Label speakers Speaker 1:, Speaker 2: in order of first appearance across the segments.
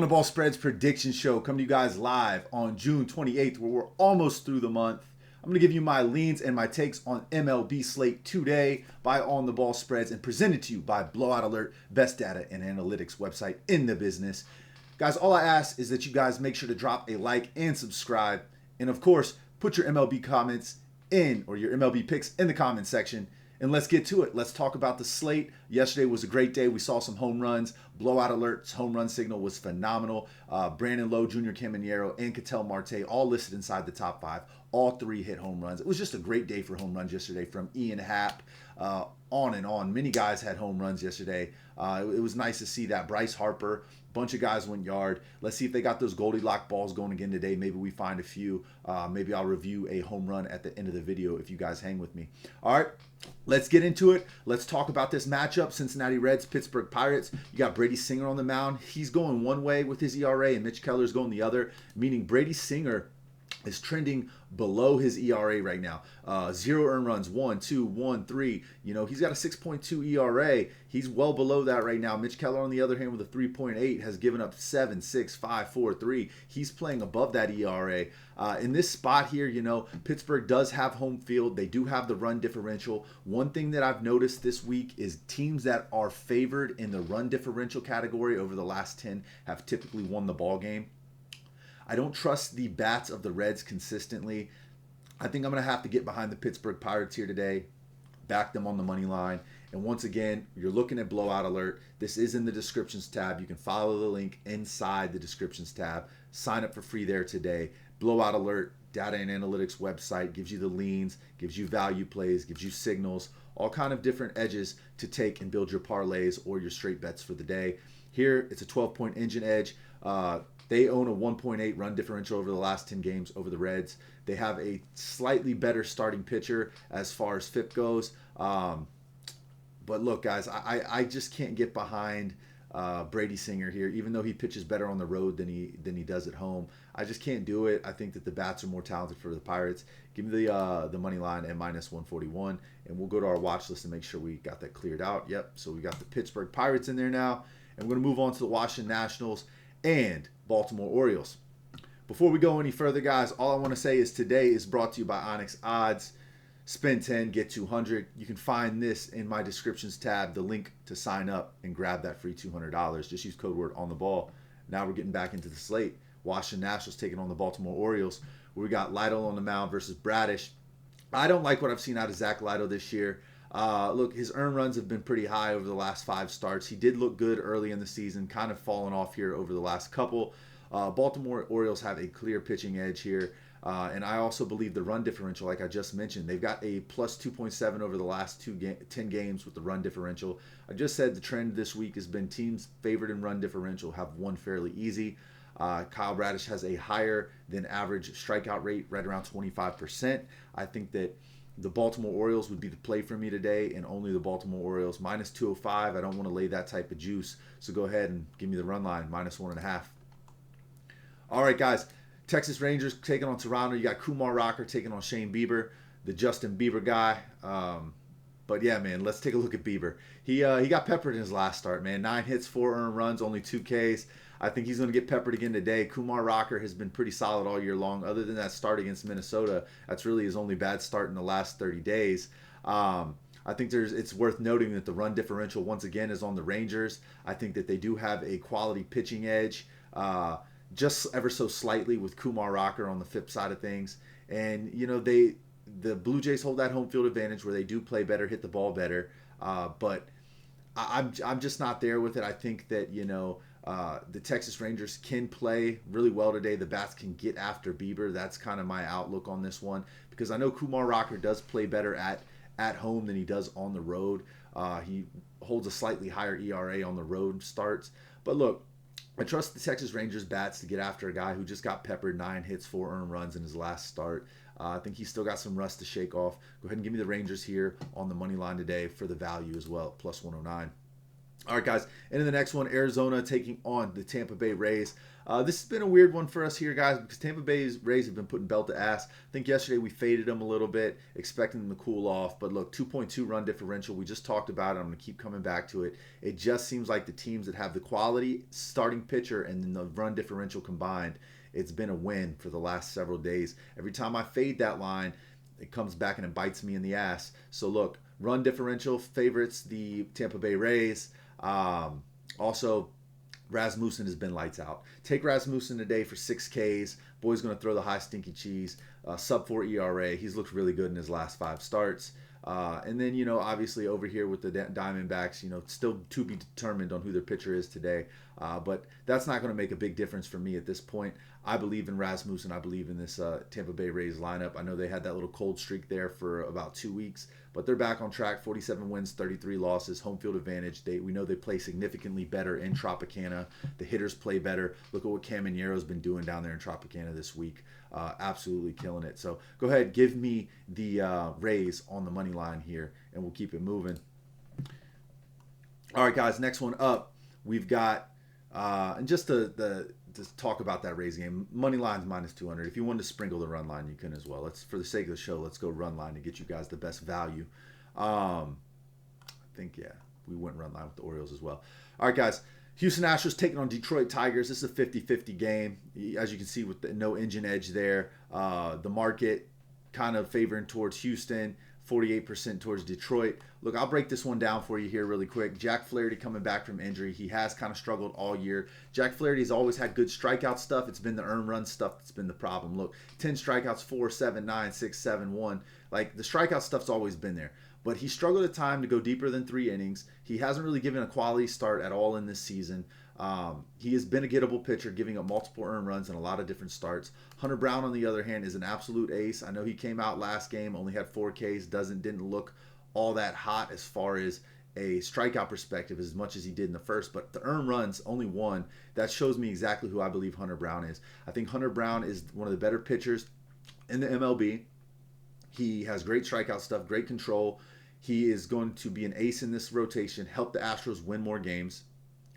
Speaker 1: the Ball Spreads prediction show coming to you guys live on June 28th, where we're almost through the month. I'm going to give you my leans and my takes on MLB slate today by On the Ball Spreads and presented to you by Blowout Alert, best data and analytics website in the business. Guys, all I ask is that you guys make sure to drop a like and subscribe. And of course, put your MLB comments in, or your MLB picks in the comment section. And let's get to it. Let's talk about the slate. Yesterday was a great day. We saw some home runs. Blowout Alert's home run signal was phenomenal. Brandon Lowe, Junior Caminero, and Ketel Marte all listed inside the top 5. All 3 hit home runs. It was just a great day for home runs yesterday, from Ian Happ on and on. Many guys had home runs yesterday. It was nice to see that. Bryce Harper, bunch of guys went yard. Let's see if they got those Goldilocks balls going again today. Maybe we find a few. Maybe I'll review a home run at the end of the video if you guys hang with me. All right, let's get into it. Let's talk about this matchup. Cincinnati Reds, Pittsburgh Pirates. You got Brady Singer on the mound. He's going one way with his ERA, and Mitch Keller's going the other, meaning Brady Singer is trending below his ERA right now. 0 earned runs, 1, 2, 1, 3. You know, he's got a 6.2 ERA. He's well below that right now. Mitch Keller, on the other hand, with a 3.8, has given up 7, 6, 5, 4, 3. He's playing above that ERA. In this spot here, you know, Pittsburgh does have home field. They do have the run differential. One thing that I've noticed this week is teams that are favored in the run differential category over the last 10 have typically won the ball game. I don't trust the bats of the Reds consistently. I think I'm going to have to get behind the Pittsburgh Pirates here today, back them on the money line. And once again, you're looking at Blowout Alert. This is in the descriptions tab. You can follow the link inside the descriptions tab. Sign up for free there today. Blowout Alert, data and analytics website, gives you the leans, gives you value plays, gives you signals, all kind of different edges to take and build your parlays or your straight bets for the day. Here, it's a 12-point engine edge. They own a 1.8 run differential over the last 10 games over the Reds. They have a slightly better starting pitcher as far as FIP goes. But look, guys, I just can't get behind Brady Singer here, even though he pitches better on the road than he does at home. I just can't do it. I think that the bats are more talented for the Pirates. Give me the money line at -141, and we'll go to our watch list and make sure we got that cleared out. Yep, so we got the Pittsburgh Pirates in there now, and we're going to move on to the Washington Nationals and Baltimore Orioles. Before we go any further, guys, all I want to say is today is brought to you by ONYX Odds. Spend 10, get 200. You can find this in my descriptions tab, the link to sign up and grab that free $200. Just use code word on the ball. Now we're getting back into the slate. Washington Nationals taking on the Baltimore Orioles, where we got Lytle on the mound versus Bradish. I don't like what I've seen out of Zach Lytle this year. Look, his earned runs have been pretty high over the last 5 starts. He did look good early in the season, kind of fallen off here over the last couple. Baltimore Orioles have a clear pitching edge here. And I also believe the run differential, like I just mentioned, they've got a plus 2.7 over the last 10 games with the run differential. I just said the trend this week has been teams favored in run differential have won fairly easy. Kyle Bradish has a higher than average strikeout rate, right around 25%. I think that the Baltimore Orioles would be the play for me today, and only the Baltimore Orioles. -205, I don't want to lay that type of juice, so go ahead and give me the run line, -1.5. All right, guys. Texas Rangers taking on Toronto. You got Kumar Rocker taking on Shane Bieber, the Justin Bieber guy. But yeah, man, let's take a look at Bieber. He got peppered in his last start, man. 9 hits, 4 earned runs, only 2 Ks. I think he's going to get peppered again today. Kumar Rocker has been pretty solid all year long. Other than that start against Minnesota, that's really his only bad start in the last 30 days. I think it's worth noting that the run differential, once again, is on the Rangers. I think that they do have a quality pitching edge, just ever so slightly with Kumar Rocker on the FIP side of things. And, you know, the Blue Jays hold that home field advantage where they do play better, hit the ball better. But I'm just not there with it. I think that, you know, the Texas Rangers can play really well today. The bats can get after Bieber. That's kind of my outlook on this one, because I know Kumar Rocker does play better at home than he does on the road. He holds a slightly higher ERA on the road starts. But look, I trust the Texas Rangers bats to get after a guy who just got peppered, 9 hits, 4 earned runs in his last start. I think he's still got some rust to shake off. Go ahead and give me the Rangers here on the money line today for the value as well, +109. All right, guys. Into the next one, Arizona taking on the Tampa Bay Rays. This has been a weird one for us here, guys, because Tampa Bay's Rays have been putting belt to ass. I think yesterday we faded them a little bit, expecting them to cool off. But look, 2.2 run differential. We just talked about it. I'm going to keep coming back to it. It just seems like the teams that have the quality starting pitcher and then the run differential combined, it's been a win for the last several days. Every time I fade that line, it comes back and it bites me in the ass. So look, run differential favorites the Tampa Bay Rays. Also, Rasmussen has been lights out. Take Rasmussen today for 6 Ks. Boy's going to throw the high stinky cheese. Sub 4 ERA. He's looked really good in his last 5 starts. And then, obviously over here with the Diamondbacks, still to be determined on who their pitcher is today. But that's not going to make a big difference for me at this point. I believe in Rasmussen. I believe in this Tampa Bay Rays lineup. I know they had that little cold streak there for about 2 weeks, but they're back on track. 47 wins, 33 losses, home field advantage. We know they play significantly better in Tropicana. The hitters play better. Look at what Caminero's been doing down there in Tropicana this week. Absolutely killing it. So go ahead, give me the Rays on the money line here, and we'll keep it moving. All right, guys, next one up, we've got, and just to talk about that Rays game, money line's minus 200. If you wanted to sprinkle the run line, you can as well. Let's, for the sake of the show, let's go run line to get you guys the best value. I think, yeah, we went run line with the Orioles as well. All right, guys. Houston Astros taking on Detroit Tigers. This is a 50-50 game. As you can see with the no engine edge there, the market kind of favoring towards Houston, 48% towards Detroit. Look, I'll break this one down for you here really quick. Jack Flaherty coming back from injury. He has kind of struggled all year. Jack Flaherty's always had good strikeout stuff. It's been the earned run stuff that's been the problem. Look, 10 strikeouts, 4, 7, 9, 6, 7, 1. Like, the strikeout stuff's always been there. But he struggled at time to go deeper than 3 innings. He hasn't really given a quality start at all in this season. He has been a gettable pitcher, giving up multiple earned runs and a lot of different starts. Hunter Brown, on the other hand, is an absolute ace. I know he came out last game, only had 4 Ks, didn't look all that hot as far as a strikeout perspective as much as he did in the first, but the earned runs, only 1. That shows me exactly who I believe Hunter Brown is. I think Hunter Brown is one of the better pitchers in the MLB. He has great strikeout stuff, great control. He is going to be an ace in this rotation, help the Astros win more games.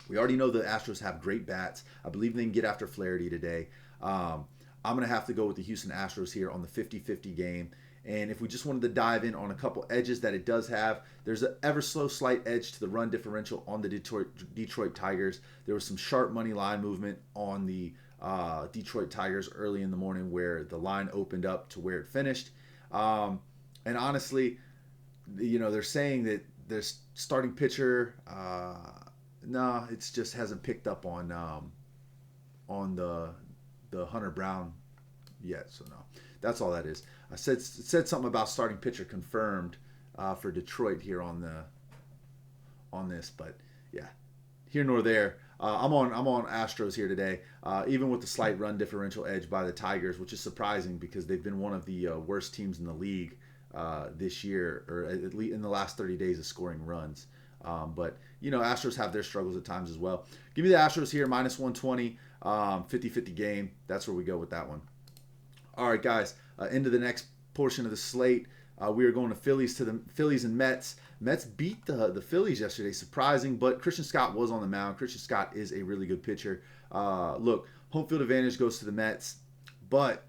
Speaker 1: We already know the Astros have great bats. I believe they can get after Flaherty today. I'm going to have to go with the Houston Astros here on the 50-50 game. And if we just wanted to dive in on a couple edges that it does have, there's an ever so slight edge to the run differential on the Detroit Tigers. There was some sharp money line movement on the Detroit Tigers early in the morning where the line opened up to where it finished. And honestly, they're saying that their starting pitcher, no, it's just hasn't picked up on the Hunter Brown yet. So no, that's all that is. I said something about starting pitcher confirmed for Detroit here on this, but yeah, here nor there. I'm on Astros here today, even with the slight run differential edge by the Tigers, which is surprising because they've been one of the worst teams in the league this year, or at least in the last 30 days of scoring runs. But Astros have their struggles at times as well. Give me the Astros here, minus 120, 50-50 game. That's where we go with that one. All right, guys, into the next portion of the slate. We are going to Phillies and Mets. Mets beat the Phillies yesterday, surprising, but Christian Scott was on the mound. Christian Scott is a really good pitcher. Look, home field advantage goes to the Mets, but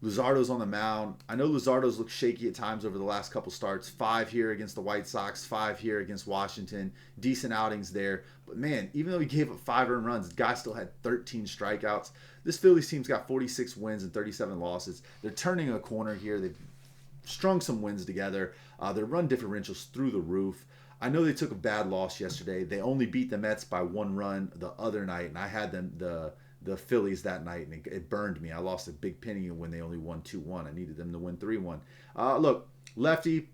Speaker 1: Luzardo's on the mound. I know Luzardo's looked shaky at times over the last couple starts. 5 here against the White Sox, 5 here against Washington. Decent outings there. But man, even though he gave up 5 earned runs, the guy still had 13 strikeouts. This Phillies team's got 46 wins and 37 losses. They're turning a corner here. They've strung some wins together. Their run differential's through the roof. I know they took a bad loss yesterday. They only beat the Mets by 1 run the other night, and I had them the Phillies that night, and it burned me. I lost a big penny when they only won 2-1. I needed them to win 3-1. Look, lefty,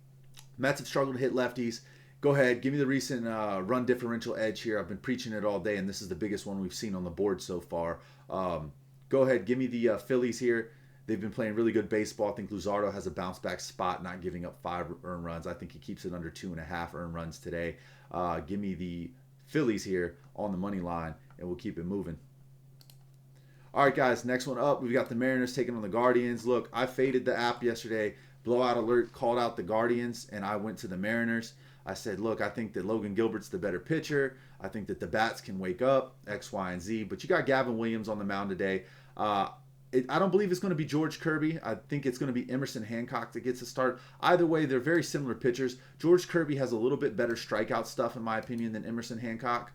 Speaker 1: Mets have struggled to hit lefties. Go ahead, give me the recent run differential edge here. I've been preaching it all day, and this is the biggest one we've seen on the board so far. Go ahead, give me the Phillies here. They've been playing really good baseball. I think Luzardo has a bounce-back spot, not giving up 5 earned runs. I think he keeps it under 2.5 earned runs today. Give me the Phillies here on the money line, and we'll keep it moving. All right, guys, next one up, we've got the Mariners taking on the Guardians. Look, I faded the app yesterday. Blowout Alert called out the Guardians, and I went to the Mariners. I said, look, I think that Logan Gilbert's the better pitcher. I think that the bats can wake up, X, Y, and Z. But you got Gavin Williams on the mound today. I don't believe it's going to be George Kirby. I think it's going to be Emerson Hancock that gets the start. Either way, they're very similar pitchers. George Kirby has a little bit better strikeout stuff, in my opinion, than Emerson Hancock.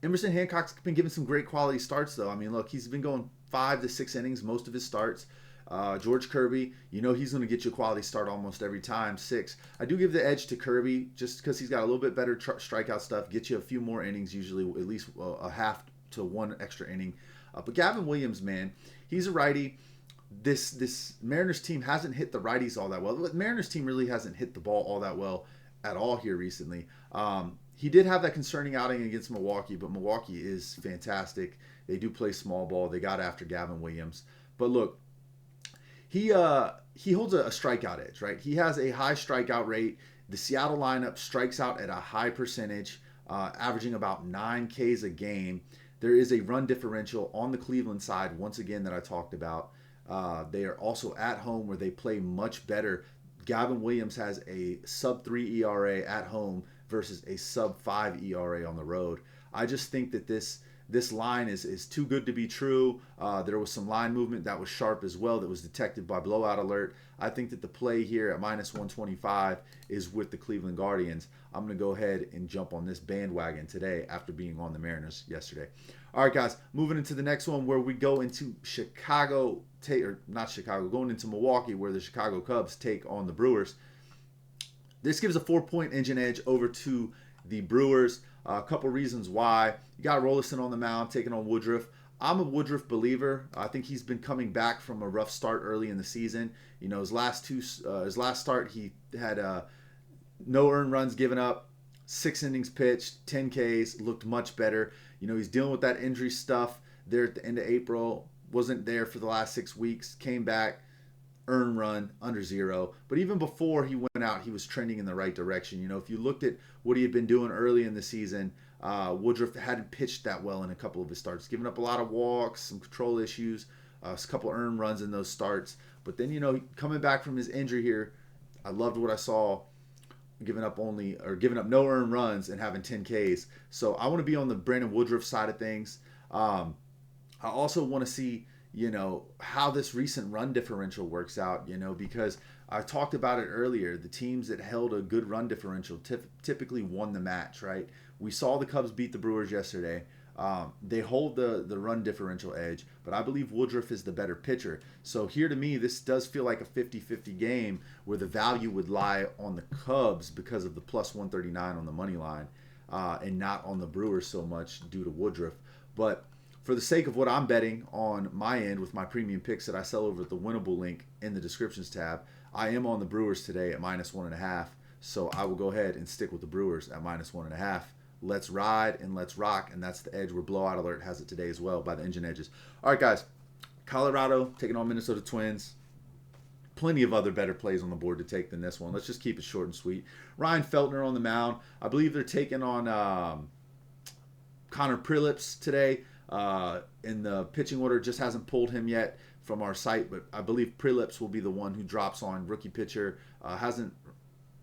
Speaker 1: Emerson Hancock's been giving some great quality starts, though. I mean, look, he's been going 5 to 6 innings most of his starts. George Kirby, you know he's going to get you a quality start almost every time, 6. I do give the edge to Kirby just because he's got a little bit better strikeout stuff, gets you a few more innings, usually at least a half to 1 extra inning. But Gavin Williams, man, he's a righty. This Mariners team hasn't hit the righties all that well. The Mariners team really hasn't hit the ball all that well at all here recently. He did have that concerning outing against Milwaukee, but Milwaukee is fantastic. They do play small ball. They got after Gavin Williams. But look, he holds a strikeout edge, right? He has a high strikeout rate. The Seattle lineup strikes out at a high percentage, averaging about 9 Ks a game. There is a run differential on the Cleveland side, once again, that I talked about. They are also at home where they play much better. Gavin Williams has a sub-3 ERA at home versus a sub-5 ERA on the road. I just think that this line is too good to be true. There was some line movement that was sharp as well that was detected by Blowout Alert. I think that the play here at minus 125 is with the Cleveland Guardians. I'm going to go ahead and jump on this bandwagon today after being on the Mariners yesterday. All right, guys, moving into the next one where we go into going into Milwaukee where the Chicago Cubs take on the Brewers. This gives a 4-point engine edge over to the Brewers. A couple reasons why. You got Rolison on the mound taking on Woodruff. I'm a Woodruff believer. I think he's been coming back from a rough start early in the season. You know, his last start, he had no earned runs given up, 6 innings pitched, 10 Ks, looked much better. You know, he's dealing with that injury stuff there at the end of April. Wasn't there for the last 6 weeks. Came back, earned run under 0. But even before he went out, he was trending in the right direction. You know, if you looked at what he had been doing early in the season, Woodruff hadn't pitched that well in a couple of his starts, giving up a lot of walks, some control issues, a couple earned runs in those starts. But then, you know, coming back from his injury here, I loved what I saw, giving up no earned runs and having 10 Ks. So I want to be on the Brandon Woodruff side of things. I also want to see, you know, how this recent run differential works out, you know, because I talked about it earlier. The teams that held a good run differential typically won the match, right? We saw the Cubs beat the Brewers yesterday. They hold the run differential edge, but I believe Woodruff is the better pitcher. So here to me, this does feel like a 50-50 game where the value would lie on the Cubs because of the plus 139 on the money line and not on the Brewers so much due to Woodruff. But for the sake of what I'm betting on my end with my premium picks that I sell over at the Winible link in the descriptions tab, I am on the Brewers today at minus 1.5. So I will go ahead and stick with the Brewers at minus 1.5. Let's ride and let's rock, and that's the edge where Blowout Alert has it today as well by the engine edges. All right, guys, Colorado taking on Minnesota Twins. Plenty of other better plays on the board to take than this one. Let's just keep it short and sweet. Ryan Feltner on the mound. I believe they're taking on Connor Prilips today. In the pitching order, just hasn't pulled him yet from our site, but I believe Prilips will be the one who drops on. Rookie pitcher, hasn't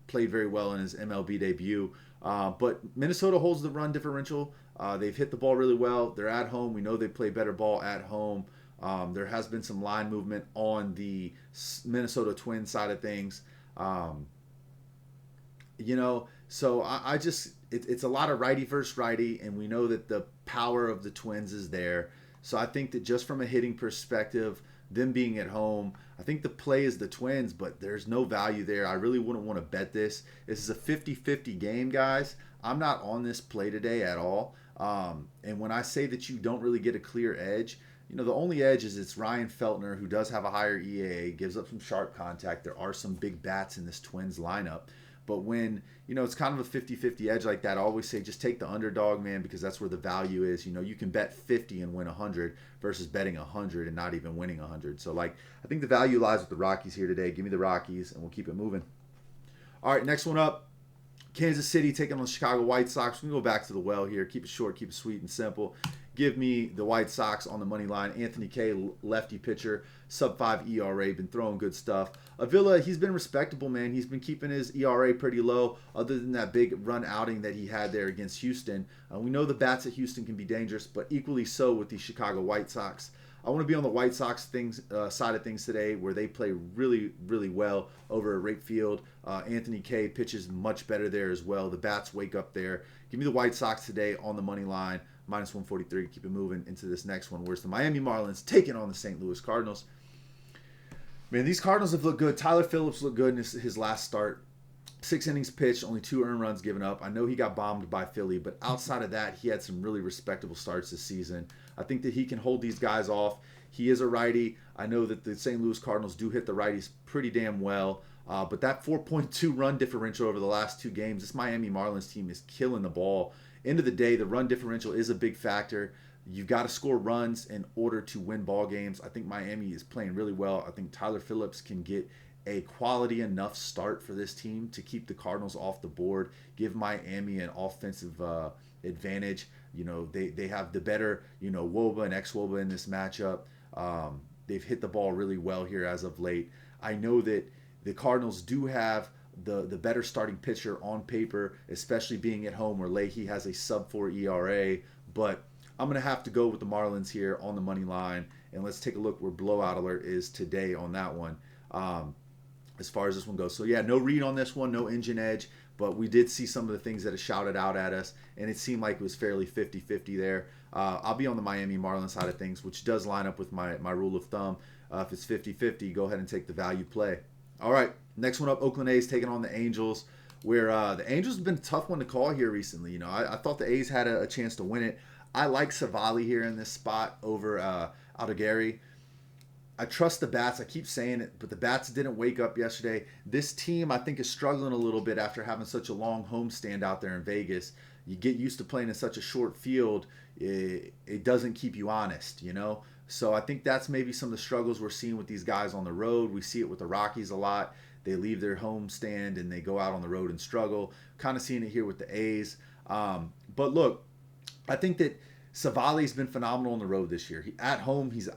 Speaker 1: played very well in his MLB debut. But Minnesota holds the run differential. They've hit the ball really well. They're at home. We know they play better ball at home. There has been some line movement on the Minnesota Twins side of things. You know, so it's a lot of righty versus righty, and we know that the power of the Twins is there. So I think that just from a hitting perspective, them being at home, I think the play is the Twins, but there's no value there. I really wouldn't want to bet this. This is a 50-50 game, guys. I'm not on this play today at all. And when I say that you don't really get a clear edge, you know, the only edge is it's Ryan Feltner, who does have a higher EAA, gives up some sharp contact. There are some big bats in this Twins lineup. But when, you know, it's kind of a 50-50 edge like that, I always say just take the underdog, man, because that's where the value is. You know, you can bet 50 and win 100 versus betting 100 and not even winning 100. So, like, I think the value lies with the Rockies here today. Give me the Rockies, and we'll keep it moving. All right, next one up. Kansas City taking on the Chicago White Sox. We can go back to the well here. Keep it short, keep it sweet and simple. give me the White Sox on the money line. Anthony K, lefty pitcher, sub-5 ERA, been throwing good stuff. Avila, he's been respectable, man. He's been keeping his ERA pretty low, other than that big run outing that he had there against Houston. We know the bats at Houston can be dangerous, but equally so with the Chicago White Sox. I want to be on the White Sox side of things today, where they play really, really well over at Rate Field. Anthony K pitches much better there as well. The bats wake up there. Give me the White Sox today on the money line, minus 143. Keep it moving into this next one, where it's the Miami Marlins taking on the St. Louis Cardinals. Man, these Cardinals have looked good. Tyler Phillips looked good in his last start. 6 innings pitched, only 2 earned runs given up. I know he got bombed by Philly, but outside of that, he had some really respectable starts this season. I think that he can hold these guys off. He is a righty. I know that the St. Louis Cardinals do hit the righties pretty damn well. But that 4.2 run differential over the last 2 games, this Miami Marlins team is killing the ball. End of the day, the run differential is a big factor. You've got to score runs in order to win ball games. I think Miami is playing really well. I think Tyler Phillips can get a quality enough start for this team to keep the Cardinals off the board, give Miami an offensive advantage. You know, they have the better, Woba and ex-Woba in this matchup. They've hit the ball really well here as of late. I know that the Cardinals do have the better starting pitcher on paper, especially being at home where Leahy has a sub-4 ERA, but I'm going to have to go with the Marlins here on the money line, and let's take a look where Blowout Alert is today on that one. As far as this one goes. So yeah, no read on this one, no engine edge, but we did see some of the things that it shouted out at us, and it seemed like it was fairly 50-50 there. I'll be on the Miami Marlins side of things, which does line up with my rule of thumb. If it's 50-50, go ahead and take the value play. All right, next one up, Oakland A's taking on the Angels, where the Angels have been a tough one to call here recently. I thought the A's had a chance to win it. I like Savali here in this spot over Aldegari. I trust the bats. I keep saying it, but the bats didn't wake up yesterday. This team, I think, is struggling a little bit after having such a long homestand out there in Vegas. You get used to playing in such a short field. It doesn't keep you honest, So I think that's maybe some of the struggles we're seeing with these guys on the road. We see it with the Rockies a lot. They leave their homestand and they go out on the road and struggle. Kind of seeing it here with the A's. But look, I think that Savali's been phenomenal on the road this year. At home, he's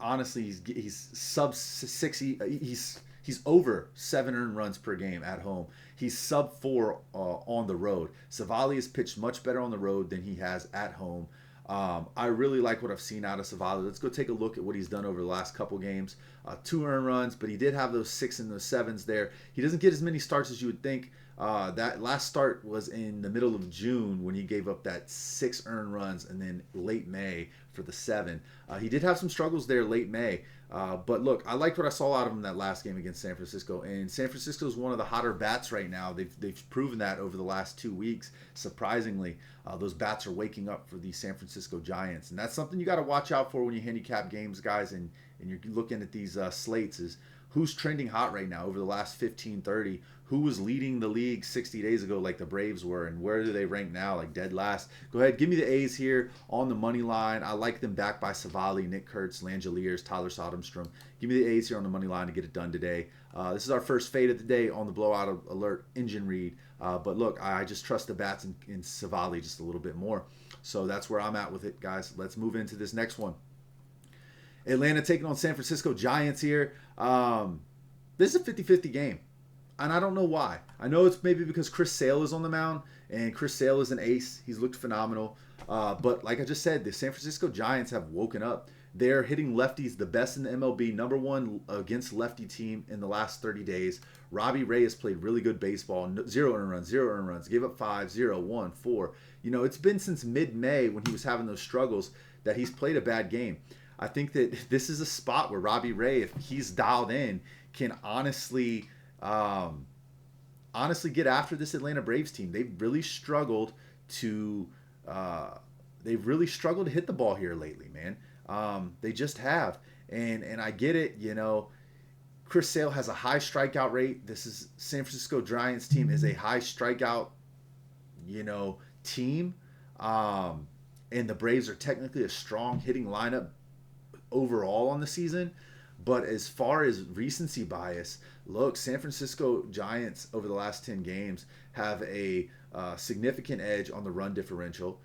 Speaker 1: sub 60. He's over 7 earned runs per game at home. He's sub 4 on the road. Savali has pitched much better on the road than he has at home. I really like what I've seen out of Savali. Let's go take a look at what he's done over the last couple games. 2 earned runs, but he did have those 6 and those 7s there. He doesn't get as many starts as you would think. That last start was in the middle of June when he gave up that 6 earned runs, and then late May for the 7. He did have some struggles there late May, but look, I liked what I saw out of him that last game against San Francisco, and San Francisco is one of the hotter bats right now. They've proven that over the last 2 weeks. Surprisingly, those bats are waking up for the San Francisco Giants, and that's something you got to watch out for when you handicap games, guys, and you're looking at these slates is who's trending hot right now over the last 15-30. Who was leading the league 60 days ago like the Braves were, and where do they rank now, like dead last? Go ahead, give me the A's here on the money line. I like them backed by Savali, Nick Kurtz, Langeliers, Tyler Soderstrom. Give me the A's here on the money line to get it done today. This is our first fade of the day on the Blowout Alert engine read. But look, I just trust the bats in Savali just a little bit more. So that's where I'm at with it, guys. Let's move into this next one. Atlanta taking on San Francisco Giants here. This is a 50-50 game. And I don't know why. I know it's maybe because Chris Sale is on the mound, and Chris Sale is an ace. He's looked phenomenal. But like I just said, the San Francisco Giants have woken up. They're hitting lefties the best in the MLB, number 1 against lefty team in the last 30 days. Robbie Ray has played really good baseball. 0 earned runs, gave up 5, 0, 1, 4. It's been since mid-May when he was having those struggles that he's played a bad game. I think that this is a spot where Robbie Ray, if he's dialed in, can honestly get after this Atlanta Braves team. They've really struggled to hit the ball here lately, man. They just have, and I get it. Chris Sale has a high strikeout rate. This is San Francisco Giants team is a high strikeout, team, and the Braves are technically a strong hitting lineup overall on the season. But as far as recency bias, look, San Francisco Giants over the last 10 games have a significant edge on the run differential.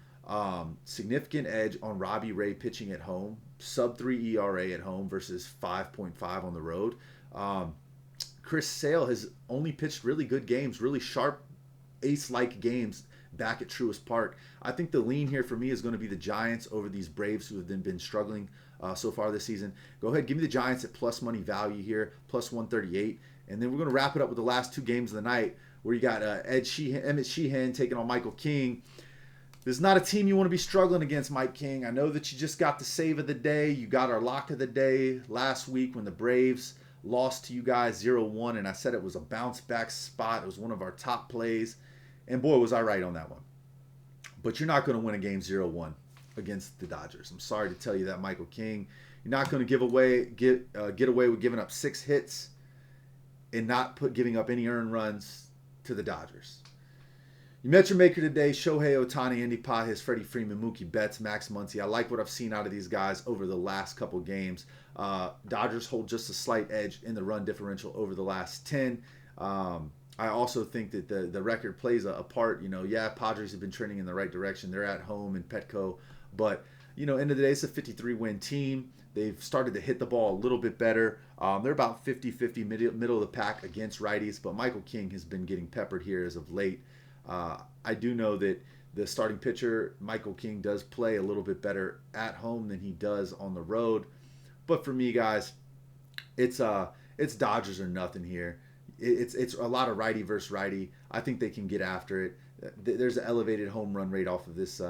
Speaker 1: Significant edge on Robbie Ray pitching at home, sub 3 ERA at home versus 5.5 on the road. Chris Sale has only pitched really good games, really sharp ace-like games back at Truist Park. I think the lean here for me is going to be the Giants over these Braves who have been struggling so far this season. Go ahead, give me the Giants at plus money value here, plus 138. And then we're going to wrap it up with the last two games of the night where you got Emmett Sheehan taking on Michael King. This is not a team you want to be struggling against, Mike King. I know that you just got the save of the day. You got our lock of the day last week when the Braves lost to you guys 0-1, and I said it was a bounce-back spot. It was one of our top plays, and boy, was I right on that one. But you're not going to win a game 0-1 against the Dodgers. I'm sorry to tell you that, Michael King. You're not going to get away with giving up 6 hits and not giving up any earned runs to the Dodgers. You met your maker today, Shohei Ohtani, Andy Pajes, Freddie Freeman, Mookie Betts, Max Muncy. I like what I've seen out of these guys over the last couple games. Dodgers hold just a slight edge in the run differential over the last 10. I also think that the record plays a part. Padres have been trending in the right direction. They're at home in Petco. But, end of the day, it's a 53-win team. They've started to hit the ball a little bit better. They're about 50-50, middle of the pack against righties. But Michael King has been getting peppered here as of late. I do know that the starting pitcher, Michael King, does play a little bit better at home than he does on the road. But for me, guys, it's Dodgers or nothing here. It's a lot of righty versus righty. I think they can get after it. There's an elevated home run rate off of this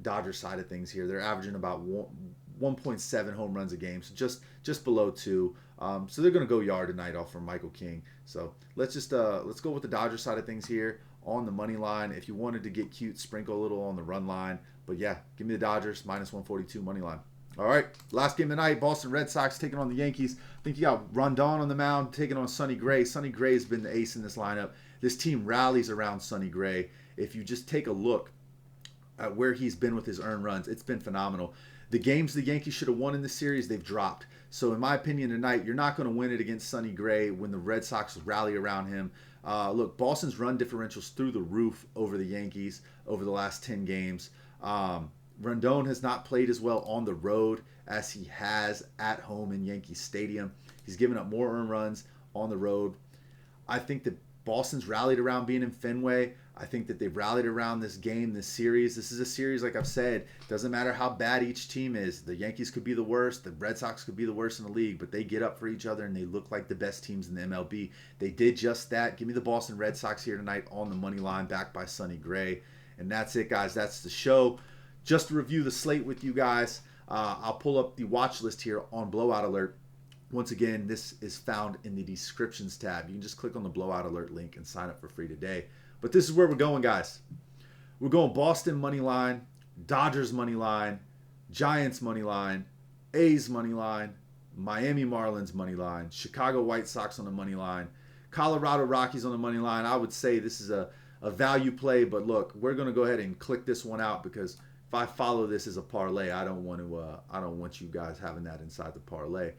Speaker 1: Dodger side of things here. They're averaging about 1.7 home runs a game, so just below 2. So they're going to go yard tonight off from Michael King. So let's go with the Dodger side of things here on the money line. If you wanted to get cute, sprinkle a little on the run line. But yeah, give me the Dodgers minus 142 money line. All right, last game of the night, Boston Red Sox taking on the Yankees. I think you got Rondon on the mound taking on Sonny Gray. Sonny Gray has been the ace in this lineup. This team rallies around Sonny Gray. If you just take a look at where he's been with his earned runs, it's been phenomenal. The games the Yankees should have won in this series, they've dropped. So in my opinion tonight, you're not going to win it against Sonny Gray when the Red Sox rally around him. Look, Boston's run differentials through the roof over the Yankees over the last 10 games. Rondon has not played as well on the road as he has at home in Yankee Stadium. He's given up more earned runs on the road. I think that Boston's rallied around being in Fenway. I think that they've rallied around this game, this series. This is a series, like I've said, doesn't matter how bad each team is. The Yankees could be the worst. The Red Sox could be the worst in the league, but they get up for each other and they look like the best teams in the MLB. They did just that. Give me the Boston Red Sox here tonight on the money line, backed by Sonny Gray. And that's it, guys. That's the show. Just to review the slate with you guys, I'll pull up the watch list here on Blowout Alert. Once again, this is found in the descriptions tab. You can just click on the Blowout Alert link and sign up for free today. But this is where we're going, guys. We're going Boston money line, Dodgers money line, Giants money line, A's money line, Miami Marlins money line, Chicago White Sox on the money line, Colorado Rockies on the money line. I would say this is a value play, but look, we're going to go ahead and click this one out because if I follow this as a parlay, I don't want you guys having that inside the parlay.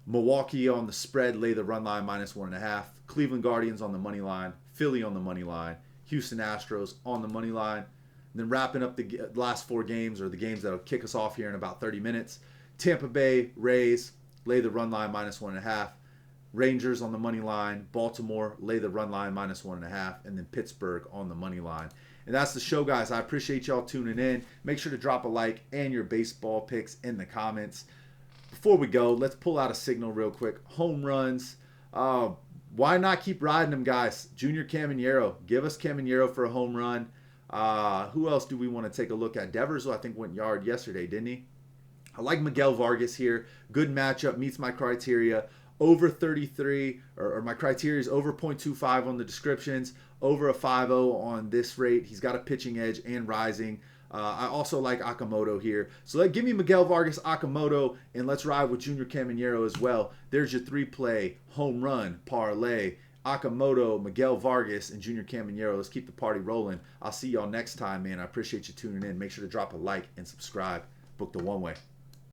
Speaker 1: Milwaukee on the spread, lay the run line minus 1.5. Cleveland Guardians on the money line. Philly on the money line. Houston Astros on the money line. And then wrapping up the last 4 games, or the games that will kick us off here in about 30 minutes. Tampa Bay Rays, lay the run line minus 1.5. Rangers on the money line. Baltimore, lay the run line minus 1.5. And then Pittsburgh on the money line. And that's the show, guys. I appreciate y'all tuning in. Make sure to drop a like and your baseball picks in the comments. Before we go, let's pull out a signal real quick. Home runs. Why not keep riding them, guys? Junior Caminero. Give us Caminero for a home run. Who else do we want to take a look at? Devers, I think, went yard yesterday, didn't he? I like Miguel Vargas here. Good matchup. Meets my criteria. Over 33, or my criteria is over 0.25 on the descriptions. Over a 5.0 on this rate. He's got a pitching edge and rising. I also like Akamoto here. So give me Miguel Vargas, Akamoto, and let's ride with Junior Caminero as well. There's your 3-play home run parlay. Akamoto, Miguel Vargas, and Junior Caminero. Let's keep the party rolling. I'll see y'all next time, man. I appreciate you tuning in. Make sure to drop a like and subscribe. Book the one way.